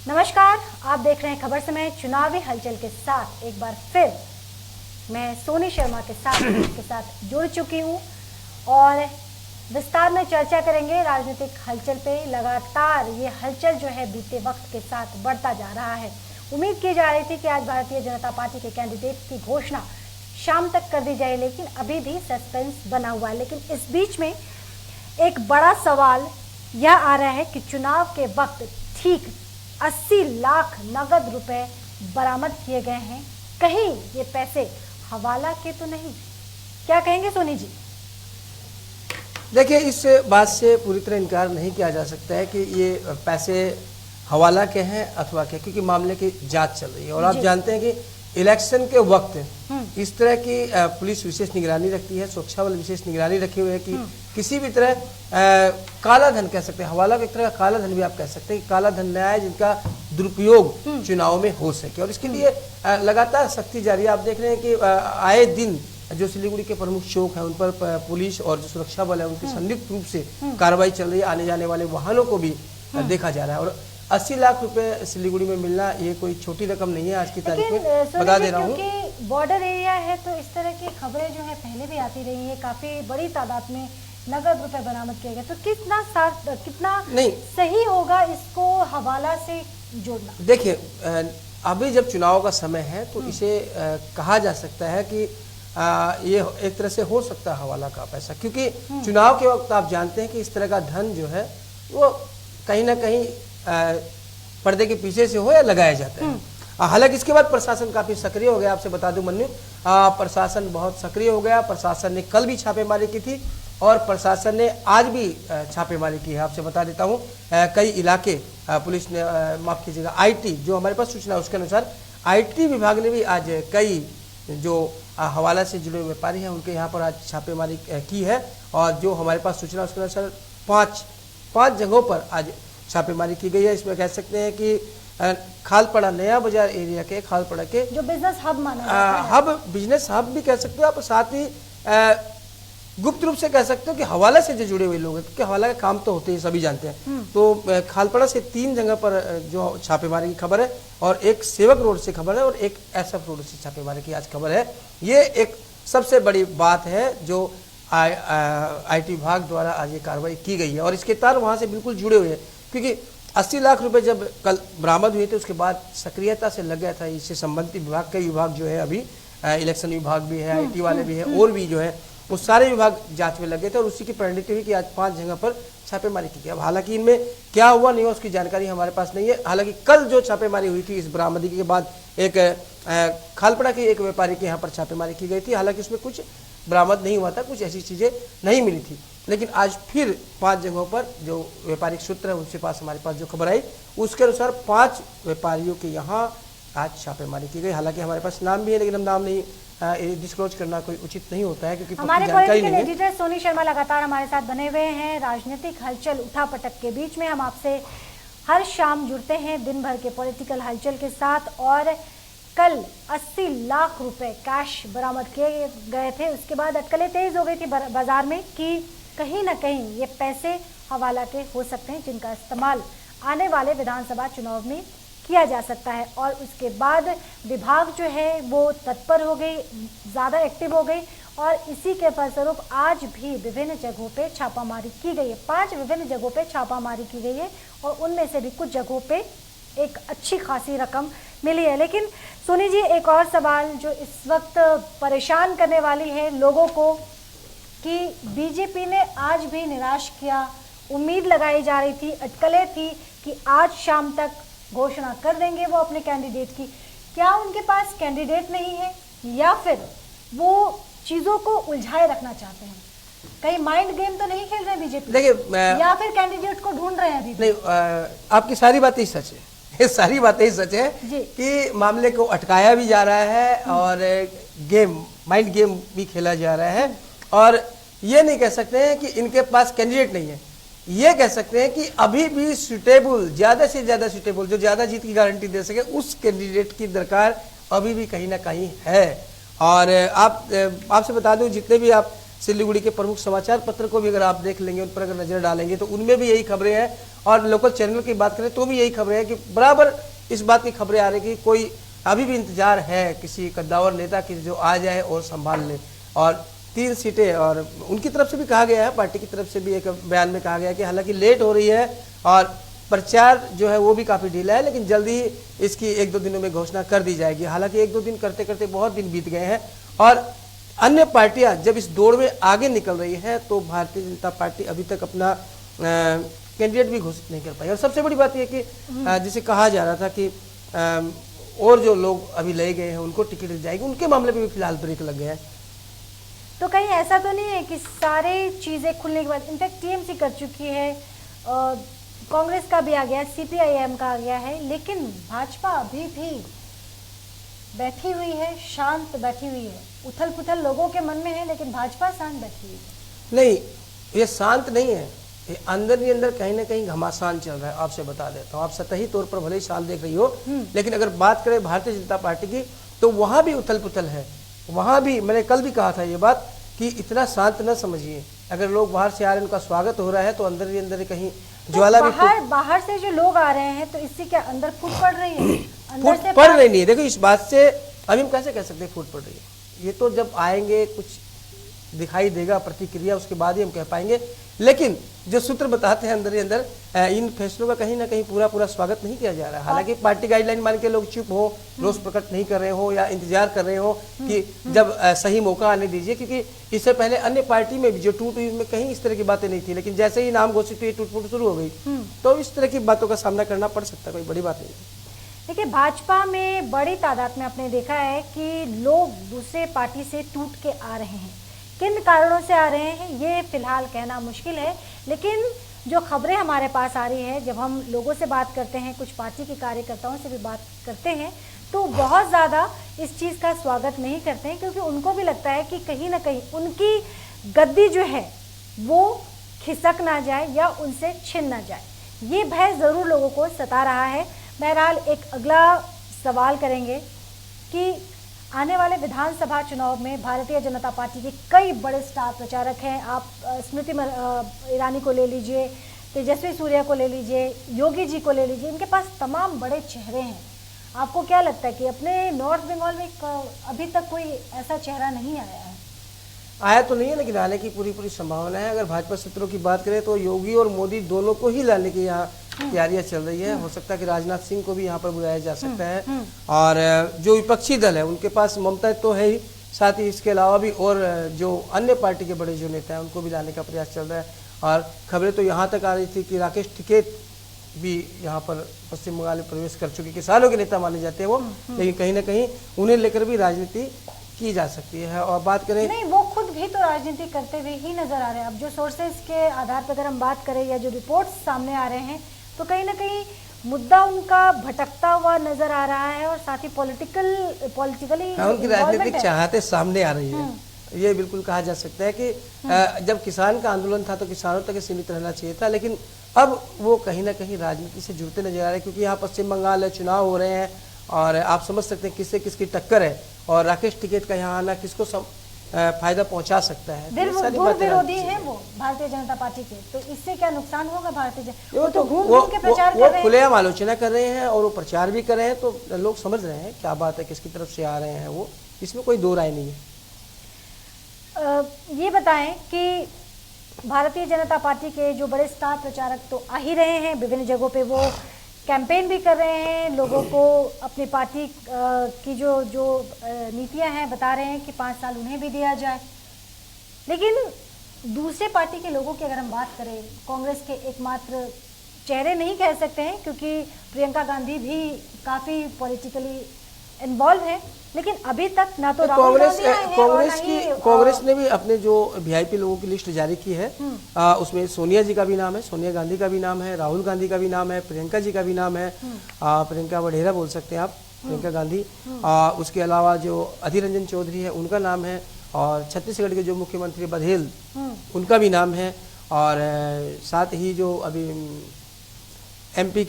नमस्कार, आप देख रहे हैं खबर समय चुनावी हलचल के साथ। एक बार फिर मैं सोनी शर्मा के साथ जुड़ चुकी हूं और विस्तार में चर्चा करेंगे राजनीतिक हलचल पे। लगातार ये हलचल जो है बीते वक्त के साथ बढ़ता जा रहा है। उम्मीद की जा रही थी कि आज भारतीय जनता पार्टी के कैंडिडेट की घोषणा शाम तक कर दी जाए, लेकिन अभी भी सस्पेंस बना हुआ है। लेकिन इस बीच में एक बड़ा सवाल यह आ रहा है कि चुनाव के वक्त ठीक 80 लाख नगद रुपए बरामद किए गए हैं। कहीं ये पैसे हवाला के तो नहीं? क्या कहेंगे सोनी जी? देखिए, इस बात से पूरी तरह इनकार नहीं किया जा सकता है कि ये पैसे हवाला के हैं अथवा के, क्योंकि मामले की जांच चल रही है। और आप जानते हैं कि इलेक्शन के वक्त इस तरह की पुलिस विशेष निगरानी रखती है, सुरक्षा बल विशेष निगरानी रखी हुई है कि किसी भी तरह काला धन कह सकते हैं, हवाला एक तरह का काला धन भी आप कह सकते हैं कि काला धन न आए जिनका दुरुपयोग चुनाव में हो सके। और इसके लिए लगातार सख्ती जारी है। आप देख रहे हैं कि आए दिन जो सिलीगुड़ी के प्रमुख चौक है उन पर पुलिस और जो सुरक्षा बल है उनकी संयुक्त रूप से कार्रवाई चल रही है। आने जाने वाले वाहनों को भी देखा जा रहा है। और 80 लाख रुपए सिलीगुड़ी में मिलना ये कोई छोटी रकम नहीं है आज की तारीख में, बता दे रहा हूँ। क्योंकि बॉर्डर एरिया है तो इस तरह की खबरें जो है पहले भी आती रही है। काफी बड़ी तादाद में नगद रुपए बरामद किए गए, तो कितना नहीं सही होगा इसको हवाला से जोड़ना? देखिए, अभी जब चुनाव का समय है तो इसे कहा जा सकता है कि ये एक तरह से हो सकता है हवाला का पैसा, क्योंकि चुनाव के वक्त आप जानते हैं कि इस तरह का धन जो है वो कहीं ना कहीं पर्दे के पीछे से हो या लगाया जाता है। हालांकि इसके बाद प्रशासन काफी सक्रिय हो गया। आपसे बता दूं मन्नू, प्रशासन बहुत सक्रिय हो गया। प्रशासन ने कल भी छापेमारी की थी और प्रशासन ने आज भी छापेमारी की है। आपसे बता देता हूं, कई इलाके पुलिस ने माफ कीजिएगा आईटी, जो हमारे पास सूचना उसके अनुसार आईटी विभाग ने भी आज कई जो हवाला से जुड़े व्यापारी हैं उनके यहाँ पर आज छापेमारी की है। और जो हमारे पास सूचना उसके अनुसार पांच जगहों पर आज छापेमारी की गई है। इसमें कह सकते हैं कि खालपड़ा नया बाजार एरिया के खालपड़ा के जो बिजनेस हब माना जाता है, हब बिजनेस हब भी कह सकते हो आप, साथ ही गुप्त रूप से कह सकते हो कि हवाला से जो जुड़े हुए लोग हैं, क्योंकि हवाला का काम तो होते हैं, सभी जानते हैं। तो खालपड़ा से 3 जगह पर जो छापेमारी की खबर है और एक सेवक रोड से खबर है और एक एसएफ रोड से छापेमारी की आज खबर है। ये एक सबसे बड़ी बात है जो आईटी विभाग द्वारा आज ये कार्रवाई की गई है। और इसके तार वहां से बिल्कुल जुड़े हुए हैं, क्योंकि 80 लाख रुपए जब कल बरामद हुए थे उसके बाद सक्रियता से लग गया था इससे संबंधित विभाग। कई विभाग जो है अभी इलेक्शन विभाग भी है, आईटी वाले भी है और भी जो है वो सारे विभाग जांच में लगे थे। और उसी की परिणति हुई कि आज 5 जगह पर छापेमारी की गई। अब हालांकि इनमें क्या हुआ नहीं हुआ उसकी जानकारी हमारे पास नहीं है। हालांकि कल जो छापेमारी हुई थी इस बरामदगी के बाद एक खालपड़ा के एक व्यापारी के यहाँ पर छापेमारी की गई थी। हालांकि उसमें कुछ बरामद नहीं हुआ था, कुछ ऐसी चीजें नहीं मिली थी। लेकिन आज फिर 5 जगहों पर जो व्यापारिक सूत्र है उनके पास हमारे पास जो खबर आई उसके अनुसार 5 व्यापारियों के यहाँ आज छापेमारी की गई। हालांकि हमारे पास नाम भी है, लेकिन हम नाम नहीं डिस्क्लोज करना कोई उचित नहीं होता है, क्योंकि हमारे पॉलिटिकल एडिटर सोनी शर्मा लगातार हमारे साथ बने हुए हैं। राजनीतिक हलचल उठापटक के बीच में हम आपसे हर शाम जुड़ते हैं दिन भर के पॉलिटिकल हलचल के साथ। और कल 80 लाख रुपए कैश बरामद किए गए थे। उसके बाद अटकलें तेज हो गई थी बाजार में कि कहीं ना कहीं ये पैसे हवाला के हो सकते हैं, जिनका इस्तेमाल आने वाले विधानसभा चुनाव में किया जा सकता है। और उसके बाद विभाग जो है वो तत्पर हो गई, ज़्यादा एक्टिव हो गई और इसी के फलस्वरूप आज भी विभिन्न जगहों पे छापामारी की गई है। 5 विभिन्न जगहों पे छापामारी की गई है और उनमें से भी कुछ जगहों पे एक अच्छी खासी रकम मिली है। लेकिन सोनी जी, एक और सवाल जो इस वक्त परेशान करने वाली है लोगों को कि बीजेपी ने आज भी निराश किया। उम्मीद लगाई जा रही थी, अटकलें थी कि आज शाम तक घोषणा कर देंगे वो अपने कैंडिडेट की। क्या उनके पास कैंडिडेट नहीं है या फिर वो चीजों को उलझाए रखना चाहते हैं? कहीं माइंड गेम तो नहीं खेल रहे बीजेपी? देखिए, या फिर कैंडिडेट को ढूंढ रहे हैं अभी? नहीं, आपकी सारी बातें ही सच है। ये सारी बातें ही सच है कि मामले को अटकाया भी जा रहा है और माइंड गेम भी खेला जा रहा है। और ये नहीं कह सकते हैं कि इनके पास कैंडिडेट नहीं है, ये कह सकते हैं कि अभी भी सुटेबल, ज्यादा से ज्यादा सुटेबल, जो ज्यादा जीत की गारंटी दे सके उस कैंडिडेट की दरकार अभी भी कहीं ना कहीं है। और आपसे बता दूं, जितने भी आप सिलीगुड़ी के प्रमुख समाचार पत्र को भी अगर आप देख लेंगे, उन पर अगर नजर डालेंगे तो उनमें भी यही खबरें हैं। और लोकल चैनल की बात करें तो भी यही खबरें हैं कि बराबर इस बात की खबरें आ रही कि कोई अभी भी इंतजार है किसी कद्दावर नेता की जो आ जाए और संभाल ले। और 3 सीटें, और उनकी तरफ से भी कहा गया है, पार्टी की तरफ से भी एक बयान में कहा गया है कि हालांकि लेट हो रही है और प्रचार जो है वो भी काफ़ी ढीला है, लेकिन जल्दी ही इसकी 1-2 दिनों में घोषणा कर दी जाएगी। हालांकि 1-2 दिन करते करते बहुत दिन बीत गए हैं और अन्य पार्टियां जब इस दौड़ में आगे निकल रही है तो भारतीय जनता पार्टी अभी तक अपना कैंडिडेट भी घोषित नहीं कर पाई। और सबसे बड़ी बात यह कि जिसे कहा जा रहा था कि और जो लोग अभी ले गए हैं उनको टिकट दी जाएगी, उनके मामले में भी फिलहाल ब्रेक लग गया है। तो कहीं ऐसा तो नहीं है कि सारी चीज़ें खुलने के बाद, इनफैक्ट टीएमसी कर चुकी है, कांग्रेस का भी आ गया, सीपीआईएम का आ गया है, लेकिन भाजपा अभी भी बैठी हुई है, शांत बैठी हुई है। उथल पुथल लोगों के मन में है लेकिन भाजपा शांत बैठी हुई है। नहीं, ये शांत नहीं है, ये अंदर ही अंदर कहीं ना कहीं घमासान चल रहा है। आपसे बता देता हूँ, आप सतही तौर पर भले ही शांत देख रही हो, लेकिन अगर बात करें भारतीय जनता पार्टी की तो वहां भी उथल पुथल है। वहां भी मैंने कल भी कहा था ये बात कि इतना शांत न समझिए। अगर लोग बाहर से आ रहे हैं, उनका स्वागत हो रहा है, तो अंदर ही अंदर कहीं ज्वाला भी बाहर से जो लोग आ रहे हैं तो इससे क्या अंदर फूट पड़ रही है? अंदर फूट पड़ रही नहीं है। देखो, इस बात से अभी हम कैसे कह सकते हैं फूट पड़ रही है? ये तो जब आएंगे, कुछ दिखाई देगा प्रतिक्रिया, उसके बाद ही हम कह पाएंगे। लेकिन जो सूत्र बताते हैं अंदर ही अंदर इन फैसलों का कहीं ना कहीं पूरा स्वागत नहीं किया जा रहा है। हालांकि पार्टी गाइडलाइन मान के लोग चुप हो, रोष प्रकट नहीं कर रहे हो या इंतजार कर रहे हो कि जब सही मौका आने दीजिए, क्योंकि इससे पहले अन्य पार्टी में भी जो टूट हुई में कहीं इस तरह की बातें नहीं थी, लेकिन जैसे ही नाम घोषित हुई टूट फूट शुरू हो गई, तो इस तरह की बातों का सामना करना पड़ सकता है, कोई बड़ी बात नहीं है। देखिए, भाजपा में बड़ी तादाद में आपने देखा है कि लोग दूसरे पार्टी से टूट के आ रहे हैं। किन कारणों से आ रहे हैं ये फिलहाल कहना मुश्किल है, लेकिन जो खबरें हमारे पास आ रही है, जब हम लोगों से बात करते हैं, कुछ पार्टी के कार्यकर्ताओं से भी बात करते हैं, तो बहुत ज़्यादा इस चीज़ का स्वागत नहीं करते हैं, क्योंकि उनको भी लगता है कि कहीं ना कहीं उनकी गद्दी जो है वो खिसक ना जाए या उनसे छिन ना जाए। ये भय ज़रूर लोगों को सता रहा है। बहरहाल एक अगला सवाल करेंगे कि आने वाले विधानसभा चुनाव में भारतीय जनता पार्टी के कई बड़े स्टार प्रचारक हैं। आप स्मृति ईरानी को ले लीजिए, तेजस्वी सूर्या को ले लीजिए, योगी जी को ले लीजिए, इनके पास तमाम बड़े चेहरे हैं। आपको क्या लगता है कि अपने नॉर्थ बंगाल में अभी तक कोई ऐसा चेहरा नहीं आया है? आया तो नहीं है, लेकिन आने की पूरी संभावना है। अगर भाजपा सूत्रों की बात करें तो योगी और मोदी दोनों को ही लाने की यहाँ तैयारियां चल रही है। हो सकता है कि राजनाथ सिंह को भी यहाँ पर बुलाया जा सकता है। और जो विपक्षी दल है उनके पास ममता तो है ही, साथ ही इसके अलावा भी और जो अन्य पार्टी के बड़े जो नेता हैं उनको भी लाने का प्रयास चल रहा है। और खबरें तो यहाँ तक आ रही थी कि राकेश टिकैत भी यहाँ पर पश्चिम बंगाल में प्रवेश कर चुके, किसानों के नेता माने जाते हैं वो, लेकिन कहीं ना कहीं उन्हें लेकर भी राजनीति की जा सकती है। और बात करें, नहीं, वो खुद भी तो राजनीति करते हुए ही नजर आ रहे हैं। अब जो सोर्सेज के आधार पर अगर हम बात करें या जो रिपोर्ट्स सामने आ रहे हैं, तो कहीं ना कहीं मुद्दा उनका भटकता हुआ नजर आ रहा है और साथ ही पॉलिटिकली उनकी राजनीतिक चाहते सामने आ रही है। ये बिल्कुल कहा जा सकता है कि जब किसान का आंदोलन था तो किसानों तक सीमित रहना चाहिए था, लेकिन अब वो कहीं ना कहीं राजनीति से जुड़ते नजर आ रहे हैं, क्योंकि यहाँ पश्चिम बंगाल है, चुनाव हो रहे हैं और आप समझ सकते हैं किससे किसकी टक्कर है और राकेश टिकैत का यहाँ आना किसको फायदा पहुंचा सकता है। विरोधी है वो भारतीय जनता पार्टी के, तो इससे क्या नुकसान होगा भारतीय जनता? वो तो घूम के प्रचार कर रहे हैं, खुलेआम आलोचना कर रहे हैं और वो प्रचार भी कर रहे हैं, तो लोग समझ रहे हैं क्या बात है, किसकी तरफ से आ रहे हैं वो, इसमें कोई दो राय नहीं है। ये बताएं कि भारतीय जनता पार्टी के जो बड़े स्टार प्रचारक तो आ ही रहे हैं, विभिन्न जगहों पे वो कैंपेन भी कर रहे हैं, लोगों को अपनी पार्टी की जो नीतियां हैं बता रहे हैं कि 5 साल उन्हें भी दिया जाए। लेकिन दूसरे पार्टी के लोगों की अगर हम बात करें, कांग्रेस के एकमात्र चेहरे नहीं कह सकते हैं, क्योंकि प्रियंका गांधी भी काफ़ी पॉलिटिकली इन्वॉल्व है, लेकिन अभी तक ना तो कांग्रेस ने भी अपने जो वीआईपी लोगों की लिस्ट जारी की है, उसमें सोनिया जी का भी नाम है, सोनिया गांधी का भी नाम है, राहुल गांधी का भी नाम है, प्रियंका जी का भी नाम है, प्रियंका वढेरा बोल सकते हैं आप, प्रियंका गांधी। उसके अलावा जो अधीर रंजन चौधरी है उनका नाम है, और छत्तीसगढ़ के जो मुख्यमंत्री बघेल उनका भी नाम है, और साथ ही जो अभी एमपी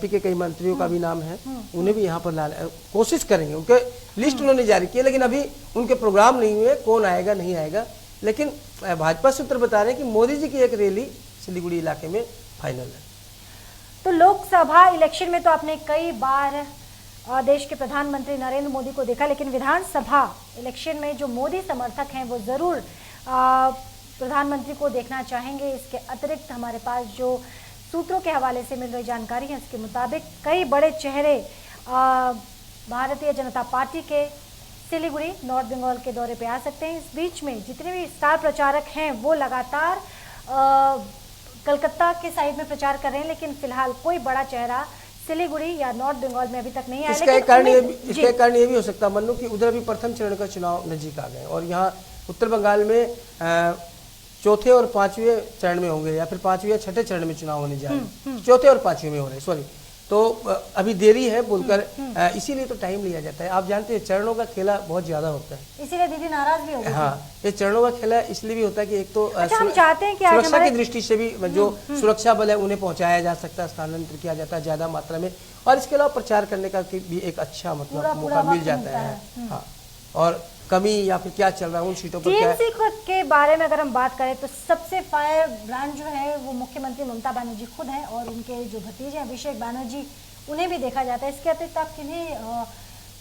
के कई मंत्रियों का भी नाम है, उन्हें भी यहाँ पर कोशिश करेंगे। उनके लिस्ट उन्होंने जारी की है, लेकिन अभी उनके प्रोग्राम नहीं हुए, कौन आएगा नहीं आएगा लेकिन भाजपा सूत्र बता रहे हैं कि मोदी जी की एक रैली सिलीगुड़ी इलाके में फाइनल है। तो लोकसभा इलेक्शन में तो आपने कई बार देश के प्रधानमंत्री नरेंद्र मोदी को देखा, लेकिन विधानसभा इलेक्शन में जो मोदी समर्थक हैं वो जरूर प्रधानमंत्री को देखना चाहेंगे। इसके अतिरिक्त हमारे पास जो सूत्रों के हवाले से मिल रही जानकारी है उसके मुताबिक कई बड़े चेहरे भारतीय जनता पार्टी के सिलीगुड़ी नॉर्थ बंगाल के दौरे पे आ सकते हैं। इस बीच में जितने भी स्टार प्रचारक हैं वो लगातार कलकत्ता के साइड में प्रचार कर रहे हैं, लेकिन फिलहाल कोई बड़ा चेहरा सिलीगुड़ी या नॉर्थ बंगाल में अभी तक नहीं आया। इसका एक कारण ये भी हो सकता है मन्नू कि उधर अभी प्रथम चरण का चुनाव नजदीक आ गए और यहाँ उत्तर बंगाल में चौथे और पांचवें चरण में होंगे या फिर पांचवें या छठे चरण में चुनाव होने जा रहे हैं, चौथे और पांचवें में हो रहे हैं, सॉरी। तो अभी देरी है बोलकर, इसीलिए तो टाइम लिया जाता है। आप जानते हैं चरणों का खेला बहुत ज्यादा होता है, इसीलिए दीदी नाराज भी हो गई। हाँ, ये चरणों का खेला इसलिए भी होता है कि एक तो हम चाहते हैं कि सुरक्षा की दृष्टि से भी जो सुरक्षा बल है उन्हें पहुंचाया जा सकता है, स्थानांतरित किया जाता है ज्यादा मात्रा में, और इसके अलावा प्रचार करने का भी एक अच्छा मतलब मौका मिल जाता है। हाँ, और कमी या फिर क्या चल रहा है उन सीटों पर क्या टीएमसी के बारे में अगर हम बात करें तो सबसे फायर ब्रांड जो है वो मुख्यमंत्री ममता बनर्जी खुद है और उनके जो भतीजे अभिषेक बनर्जी उन्हें भी देखा जाता है। इसके अतिरिक्त आप किन्हीं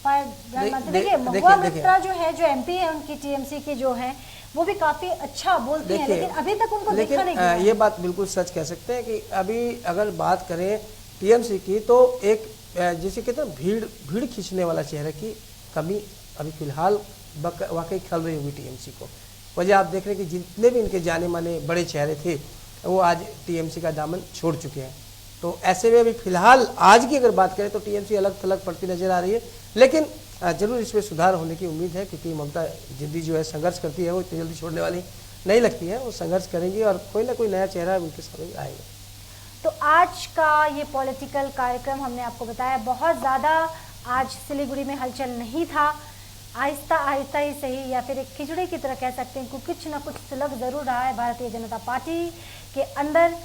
फायर ब्रांड मानते? देखिए महुआ मित्रा जो है, जो एमपी है उनकी टीएमसी की जो है, वो भी काफी अच्छा बोलती है, लेकिन अभी तक उनको देखा नहीं गया। ये बात बिल्कुल सच कह सकते हैं कि अभी अगर बात करें टीएमसी की तो एक जैसे कहते हैं भीड़ खींचने वाला चेहरे की कमी अभी फिलहाल वाकई खल रही होगी टीएमसी को। वजह आप देख रहे हैं कि जितने भी इनके जाने माने बड़े चेहरे थे वो आज टीएमसी का दामन छोड़ चुके हैं। तो ऐसे में अभी फिलहाल आज की अगर बात करें तो टीएमसी अलग थलग पड़ती नजर आ रही है, लेकिन जरूर इसमें सुधार होने की उम्मीद है क्योंकि ममता जिद्दी जो है संघर्ष करती है, वो इतनी जल्दी छोड़ने वाली नहीं लगती है, वो संघर्ष करेंगी और कोई ना कोई नया चेहरा उनके सामने आएगा। तो आज का ये पॉलिटिकल कार्यक्रम हमने आपको बताया, बहुत ज़्यादा आज सिलीगुड़ी में हलचल नहीं था, आहिस्ता आहिस्ता ही सही या फिर एक खिचड़ी की तरह कह सकते हैं, कुछ ना कुछ सुलग जरूर रहा है भारतीय जनता पार्टी के अंदर।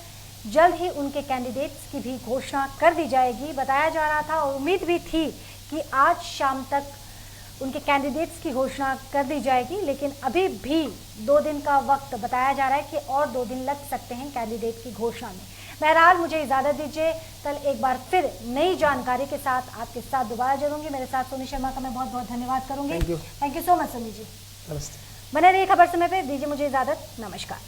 जल्द ही उनके कैंडिडेट्स की भी घोषणा कर दी जाएगी, बताया जा रहा था और उम्मीद भी थी कि आज शाम तक उनके कैंडिडेट्स की घोषणा कर दी जाएगी, लेकिन अभी भी 2 दिन का वक्त बताया जा रहा है कि और 2 दिन लग सकते हैं कैंडिडेट की घोषणा में। बहरहाल मुझे इजाज़त दीजिए, कल एक बार फिर नई जानकारी के साथ आपके साथ दोबारा जुड़ूंगी। मेरे साथ सोनी शर्मा का मैं बहुत बहुत धन्यवाद करूंगी। Thank you so much Soni ji. नमस्ते। बने रहिए खबर समय पे, दीजिए मुझे इजाज़त, नमस्कार।